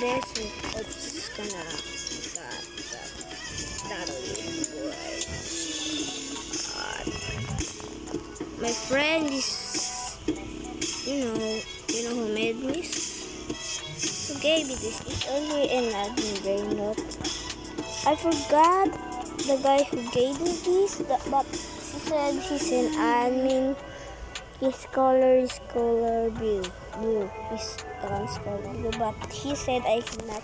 this, it's gonna that'll be right. My friend is, you know who made this? Who gave me this? It's only an admin brain note. I forgot the guy who gave me this, but he said he's an admin. His color is color blue. His one's color blue, but he said I cannot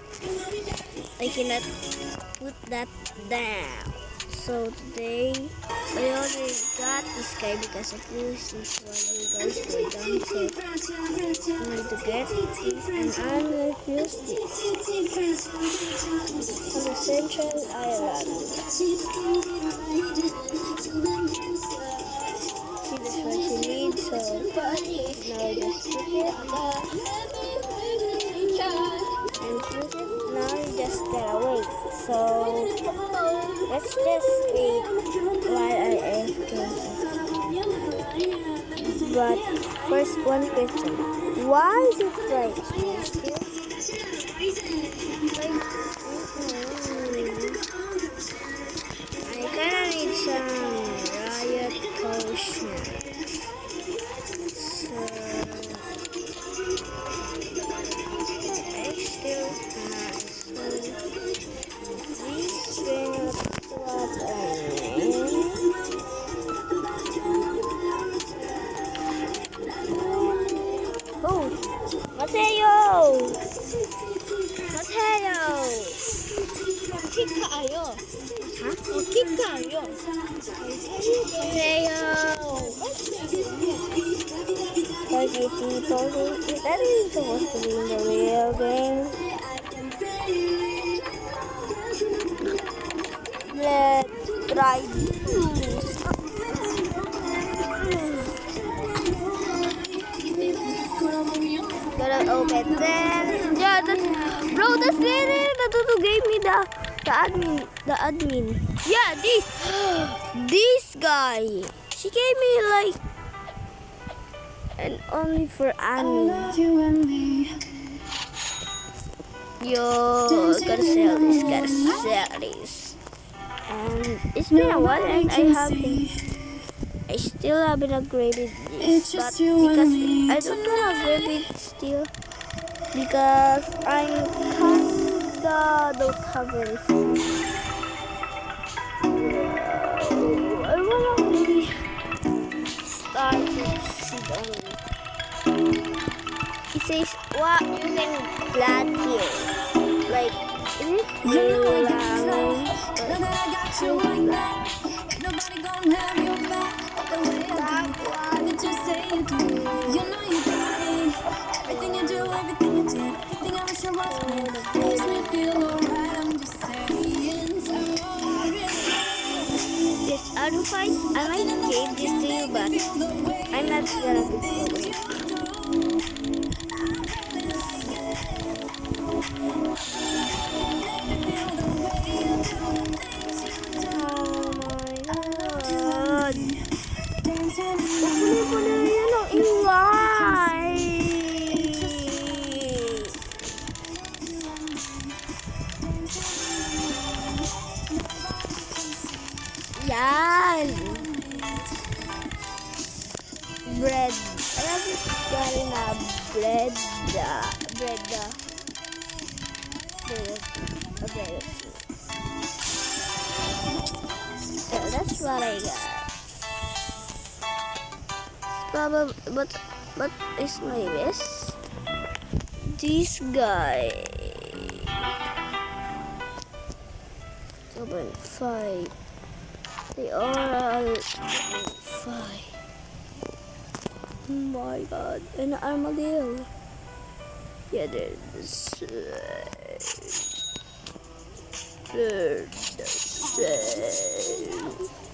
put that down. So today I already got this guy because of this. This is why you guys go down. So I need to get this, and I'm going to use this on the Central Island. See, that's what you need. So now just put it and put it. Now you just gotta wait. So let's just wait while I AFK. But first, one question: why is it right? I kinda need some riot potion. So I still have. Mateo! Kick tayo. Ha? Kick tayo. Mateo! Is that even supposed to be in the real game? Let's try this. Gotta open then. Yeah, that's literally the dude who gave me the admin. Yeah, this guy. She gave me like and only for admin. Yo, gotta sell this. And it's been a while and I still haven't upgraded this, but because I don't want to upgrade it still because I kinda don't have any food. I wanna really start with seed only. It says what you can plant here, like is it nobody gonna have your back the way I do. Why did you say you do? You know you got me. Everything you do, everything you do, everything I wish I was with. Makes me feel alright. I'm just saying sorry. This advice, I might give this to you, but I'm not gonna do it. Yan! Bread. I haven't gotten a bread. So that's what I got. Probably, but is my best. This guy. 2.5. They are all 5. Oh my god, an armadillo. Yeah, there's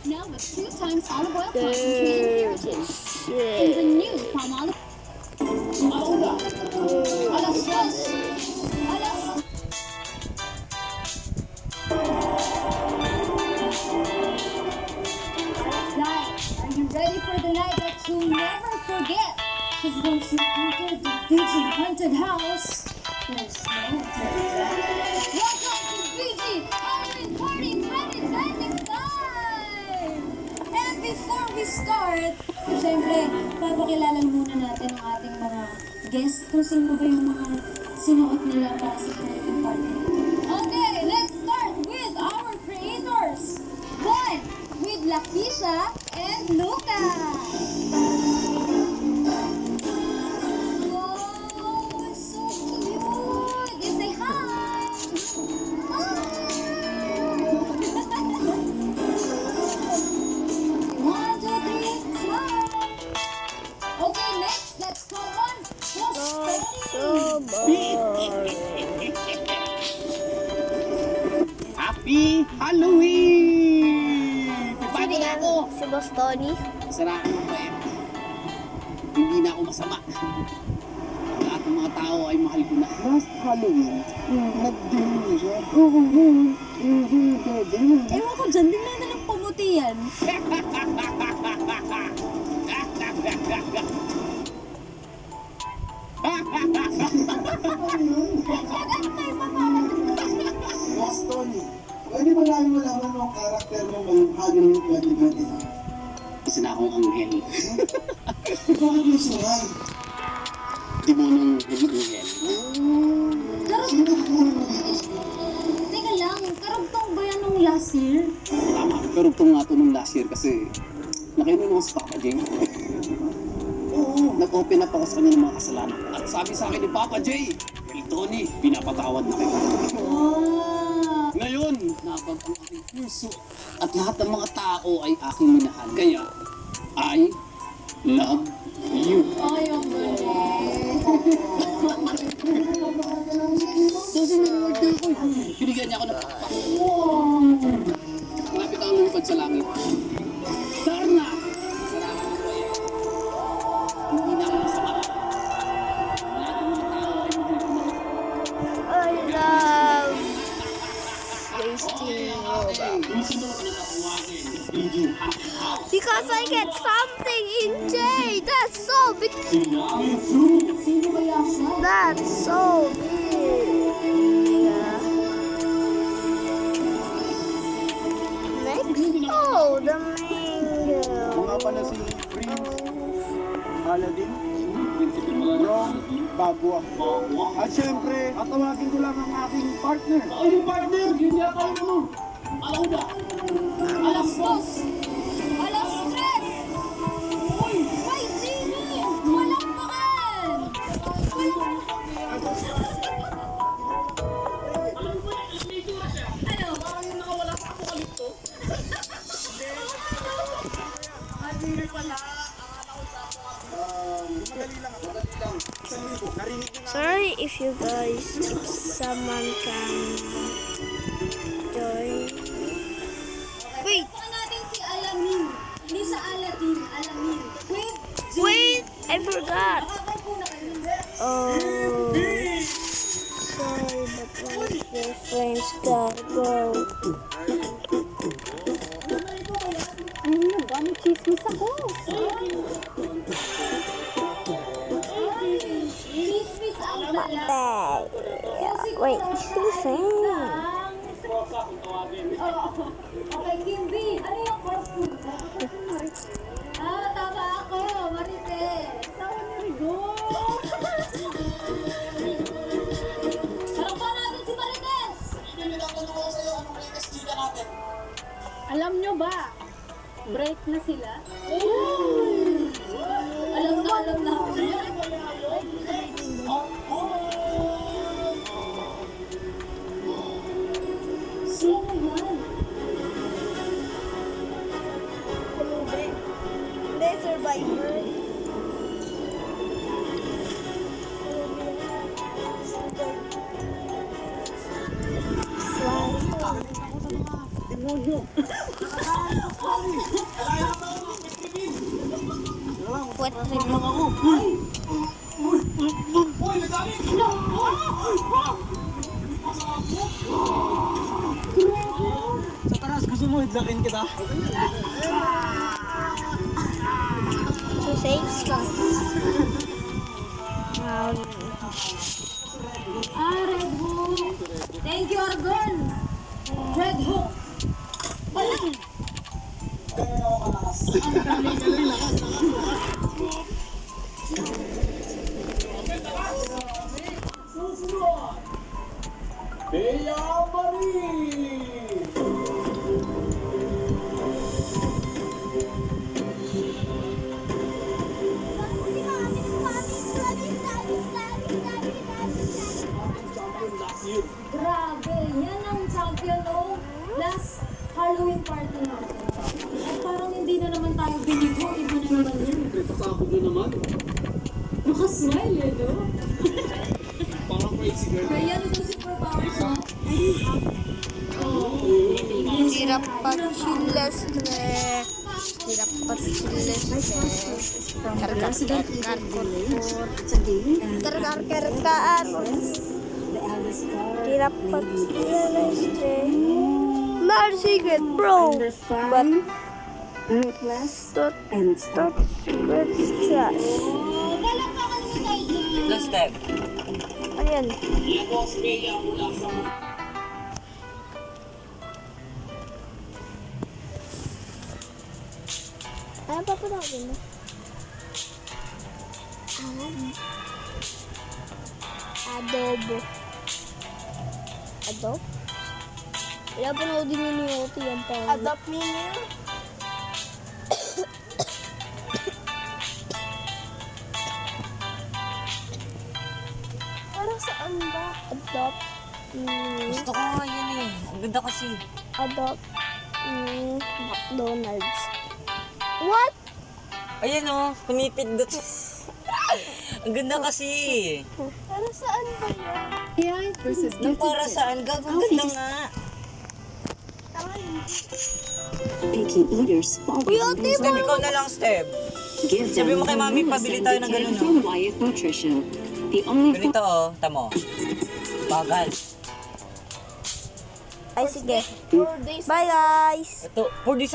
Now with 2 times olive oil concentrate in the new palm olive. Are you ready for the night that you'll never forget? Because once you enter the haunted house, course, no? Welcome to BG Halloween Party 2025! And before we start, syempre, papakilala muna natin ang ating mga guests kung sino ba yung mga sinuot nila para sa Halloween Party. Okay, let's start with our creators. One, with Lakisha and Luca. Wow, so cute! You say hi! One, two, three, smile! Okay, next, let's go on. So boring. Happy Halloween! Bago na ako! Si Boss Tony. Saraan mo ba yan? Hindi na ako masama. Lahat ng mga tao ay mahal ko na. Last Halloween, nag-dinner siya. Ewan ko dyan, din na ng pumuti yan. Boss Tony, pwede ba namin malaman mo ang karakter mo ngayong Halloween 2020? Isa na akong anghel. Ikaw ang lusuhan. Demonong anghel. Sino ang kukunin mo dito? Teka lang, karugtong ba yan nung last year? Tama, pero ito nga ito nung last year kasi nakainom ako sa Papa J. Oo. Nag-open up ako sa kanya ng mga kasalanan. At sabi sa akin ni Papa J, "Well, Tony, pinapatawad na kayo." Wow! Ngayon, nabag ang aking puso at lahat ng mga tao ay aking minahal. Kaya, I love you. Ay, ang galing. Binigyan niya ako ng pakpak. Wow! Malapit ang lumipad sa langit. Darna! Salamat mo kayo. Hindi na ako masama. Lahat ng mga tao ay mahal ko na. I love wasting Robux. Sino ka na tatawagin? Because I get something in J. That's so big. Sino kaya siya? That's so big. Yeah. Next. Oh, the mango. Mga pala si Prince Aladdin, Ron Babua. At syempre, tatawagin ko lang ang aking partner. Ay, yung partner! Yun niya tayo naman! Alam ba? Alas dos! Alas tres! Uy! May Jimmy! Walang bakan! Ano? Parang yung nakawala sa apokalipto. Madali lang. Isang libo. Narinig na Sorry if you guys, if someone can join. Wait, Baka natin si Alamin. Hindi sa Aladdin, Alamin. With Jimmy. wait, I forgot. Makakay po na kayo. Oh, sorry, but one of your friends gotta go. Ayun, dami chismis ako. Chismis ang dala. Bag. Wait, listen. Okay, Kimby, ano yung costume? Tama ako, Marites. Go! Harap pa natin si Marites! Alam nyo ba? Break na sila? Alam na. Sino yan? The survivor. What Sa taras, gusto mo hidlakin kita? to save slots. Red Hook. Thank you, Argon. Red Hook. Wala. Bea Marie! Grabe, yan ang champion no? Last Halloween party natin. At parang hindi na naman tayo binigo, iba na naman yan. Kasabog na naman. Nakasmile eh, no? Parang crazy girl. Kaya ano yung superpowers mo? Hirap pag-silestre. Hirap pag-silestre. Karkar-karkaan. Hirap pag-silestre. Large secret, bro. But Tot secret trash. Last step. Ayan. Yan po si Bea mula sa... Ano pa po natin mo? Adobo. Adobo? Kaya pa na din yun yung OT yan pa. Adopt me niya? Para saan ba? Adopt me. Gusto ko nga yun eh. Ang ganda kasi. Adopt me. McDonald's. What? Ayan o, pumipindot. Ang ganda kasi. Para saan ba yan? AI versus Nang para saan? Gagawin ganda nga. Making eaters fall Uy, ate Step, mo! ikaw na lang, Step. Give Sabi them mo kay Mami, Melissa pabili tayo ng Detail ganun, no? from Wyeth Nutrition. The only Ganito oh, tamo. Bagal. Ay, sige. Bye, guys! Ito, for this